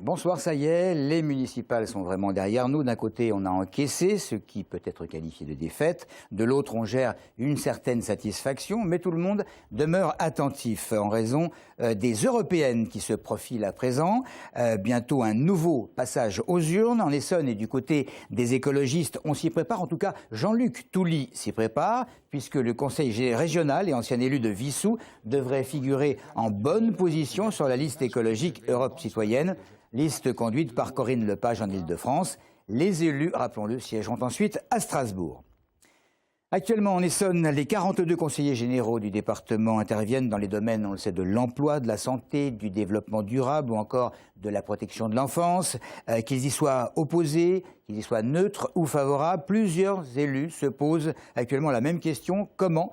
Bonsoir, ça y est, les municipales sont vraiment derrière nous. D'un côté, on a encaissé ce qui peut être qualifié de défaite. De l'autre, on gère une certaine satisfaction. Mais tout le monde demeure attentif en raison des européennes qui se profilent à présent. Bientôt un nouveau passage aux urnes. En Essonne et du côté des écologistes, on s'y prépare. En tout cas, Jean-Luc Touly s'y prépare, puisque le conseil régional et ancien élu de Vissou devrait figurer en bonne position sur la liste écologique Europe Citoyenne. Liste conduite par Corinne Lepage en Île-de-France. Les élus, rappelons-le, siégeront ensuite à Strasbourg. Actuellement, en Essonne, les 42 conseillers généraux du département interviennent dans les domaines, on le sait, de l'emploi, de la santé, du développement durable ou encore de la protection de l'enfance. Qu'ils y soient opposés, qu'ils y soient neutres ou favorables, plusieurs élus se posent actuellement la même question. Comment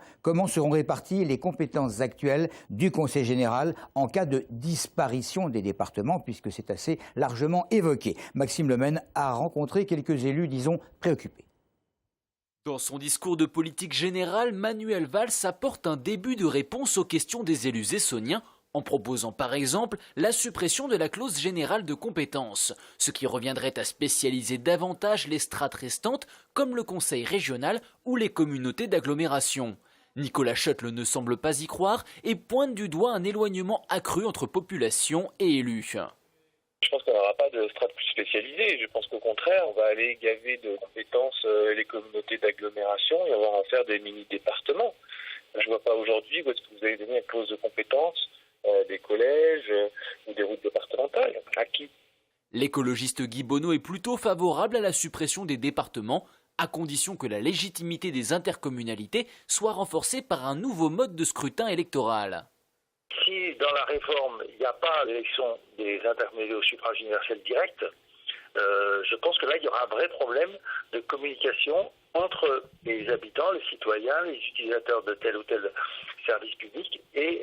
seront réparties les compétences actuelles du Conseil général en cas de disparition des départements, puisque c'est assez largement évoqué. Maxime Lemaine a rencontré quelques élus, disons, préoccupés. Dans son discours de politique générale, Manuel Valls apporte un début de réponse aux questions des élus essonniens en proposant par exemple la suppression de la clause générale de compétences, ce qui reviendrait à spécialiser davantage les strates restantes comme le conseil régional ou les communautés d'agglomération. Nicolas Schöttl ne semble pas y croire et pointe du doigt un éloignement accru entre population et élus. Je pense qu'on n'aura pas de strate plus spécialisée. Je pense qu'au contraire, on va aller gaver de compétences les communautés d'agglomération et avoir à faire des mini-départements. Je ne vois pas aujourd'hui où est-ce que vous allez donner une clause de compétences des collèges ou des routes départementales. À qui? L'écologiste Guy Bonneau est plutôt favorable à la suppression des départements, à condition que la légitimité des intercommunalités soit renforcée par un nouveau mode de scrutin électoral. Si dans la réforme, il n'y a pas l'élection des intermédiaires au suffrage universel direct, je pense que là, il y aura un vrai problème de communication entre les habitants, les citoyens, les utilisateurs de tel ou tel service public et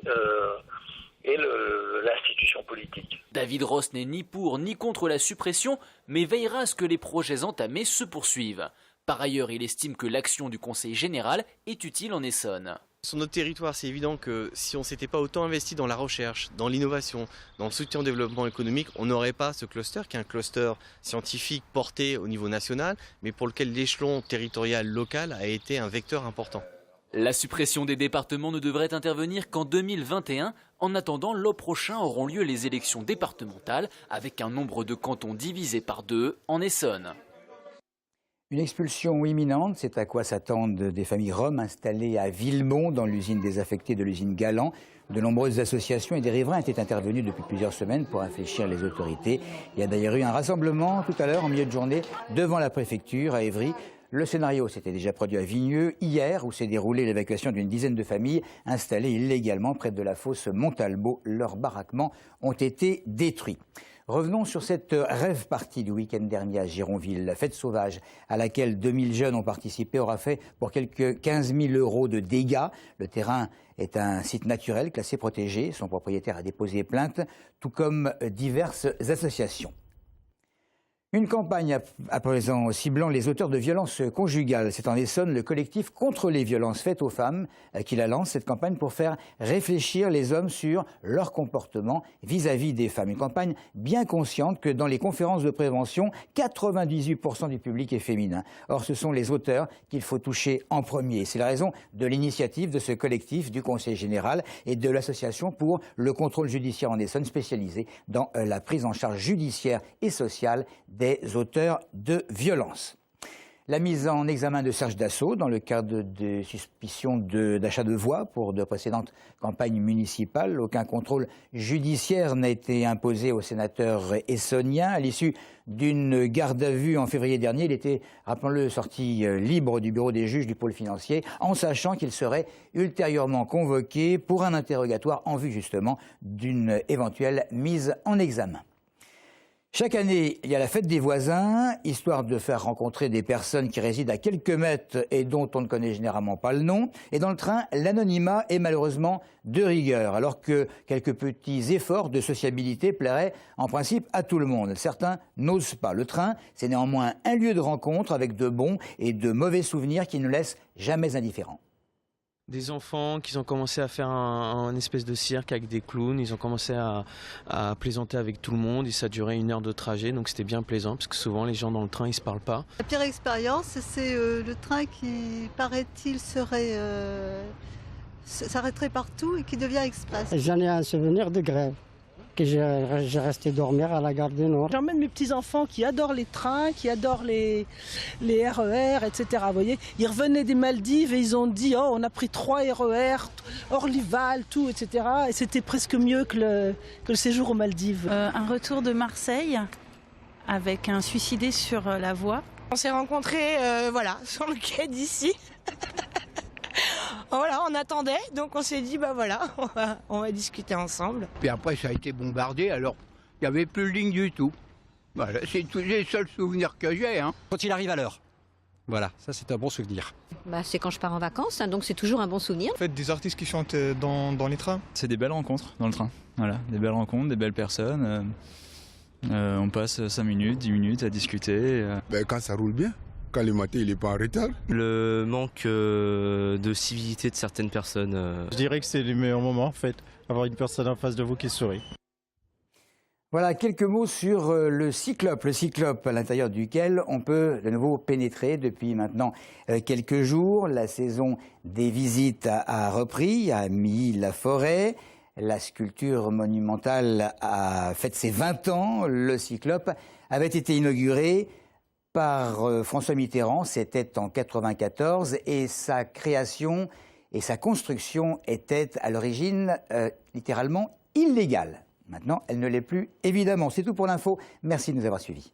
l'institution politique. David Ross n'est ni pour ni contre la suppression, mais veillera à ce que les projets entamés se poursuivent. Par ailleurs, il estime que l'action du Conseil général est utile en Essonne. Sur notre territoire, c'est évident que si on ne s'était pas autant investi dans la recherche, dans l'innovation, dans le soutien au développement économique, on n'aurait pas ce cluster qui est un cluster scientifique porté au niveau national, mais pour lequel l'échelon territorial local a été un vecteur important. La suppression des départements ne devrait intervenir qu'en 2021. En attendant, l'an prochain auront lieu les élections départementales avec un nombre de cantons divisé par 2 en Essonne. Une expulsion imminente, c'est à quoi s'attendent des familles roms installées à Villemont, dans l'usine désaffectée de l'usine Galan. De nombreuses associations et des riverains étaient intervenus depuis plusieurs semaines pour infléchir les autorités. Il y a d'ailleurs eu un rassemblement tout à l'heure, en milieu de journée, devant la préfecture à Évry. Le scénario s'était déjà produit à Vigneux hier, où s'est déroulée l'évacuation d'une dizaine de familles installées illégalement près de la fosse Montalbot. Leurs baraquements ont été détruits. Revenons sur cette rêve partie du week-end dernier à Gironville. La fête sauvage à laquelle 2000 jeunes ont participé aura fait pour quelques 15 000 € de dégâts. Le terrain est un site naturel classé protégé. Son propriétaire a déposé plainte, tout comme diverses associations. Une campagne à présent ciblant les auteurs de violences conjugales. C'est en Essonne le collectif contre les violences faites aux femmes qui la lance, cette campagne pour faire réfléchir les hommes sur leur comportement vis-à-vis des femmes. Une campagne bien consciente que dans les conférences de prévention, 98% du public est féminin. Or, ce sont les auteurs qu'il faut toucher en premier. C'est la raison de l'initiative de ce collectif du Conseil général et de l'association pour le contrôle judiciaire en Essonne spécialisée dans la prise en charge judiciaire et sociale des auteurs de violences. La mise en examen de Serge Dassault dans le cadre de suspicions d'achat de voix pour de précédentes campagnes municipales. Aucun contrôle judiciaire n'a été imposé au sénateur essonnien. À l'issue d'une garde à vue en février dernier, il était, rappelons-le, sorti libre du bureau des juges du pôle financier, en sachant qu'il serait ultérieurement convoqué pour un interrogatoire en vue justement d'une éventuelle mise en examen. Chaque année, il y a la fête des voisins, histoire de faire rencontrer des personnes qui résident à quelques mètres et dont on ne connaît généralement pas le nom. Et dans le train, l'anonymat est malheureusement de rigueur, alors que quelques petits efforts de sociabilité plairaient en principe à tout le monde. Certains n'osent pas. Le train, c'est néanmoins un lieu de rencontre avec de bons et de mauvais souvenirs qui ne laissent jamais indifférents. Des enfants qui ont commencé à faire un espèce de cirque avec des clowns, ils ont commencé à plaisanter avec tout le monde et ça durait 1 heure de trajet, donc c'était bien plaisant parce que souvent les gens dans le train ils se parlent pas. La pire expérience, c'est le train qui, paraît-il, s'arrêterait partout et qui devient express. J'en ai un souvenir de grève, que j'ai resté dormir à la gare du Nord. J'emmène mes petits-enfants qui adorent les trains, qui adorent les RER, etc. Vous voyez, ils revenaient des Maldives et ils ont dit « Oh, on a pris 3 RER, Orlyval, tout, etc. » Et c'était presque mieux que le séjour aux Maldives. Un retour de Marseille avec un suicidé sur la voie. On s'est rencontrés sur le quai d'ici. Voilà, on attendait, donc on s'est dit, on va discuter ensemble. Puis après, ça a été bombardé, alors il n'y avait plus de ligne du tout. Voilà, c'est tous les seuls souvenirs que j'ai. Quand il arrive à l'heure. Voilà, ça c'est un bon souvenir. C'est quand je pars en vacances, donc c'est toujours un bon souvenir. En fait, des artistes qui chantent dans les trains. C'est des belles rencontres dans le train. Voilà, des belles rencontres, des belles personnes. On passe 5 minutes, 10 minutes à discuter. Quand ça roule bien. Quand le matin, il n'est pas en retard. Le manque de civilité de certaines personnes. Je dirais que c'est les meilleurs moments en fait, avoir une personne en face de vous qui sourit. Voilà quelques mots sur le Cyclope à l'intérieur duquel on peut de nouveau pénétrer depuis maintenant quelques jours. La saison des visites a repris à Milly-la-Forêt. La sculpture monumentale a fait ses 20 ans. Le Cyclope avait été inauguré par François Mitterrand, c'était en 1994, et sa création et sa construction étaient à l'origine littéralement illégales. Maintenant, elle ne l'est plus, évidemment. C'est tout pour l'info. Merci de nous avoir suivis.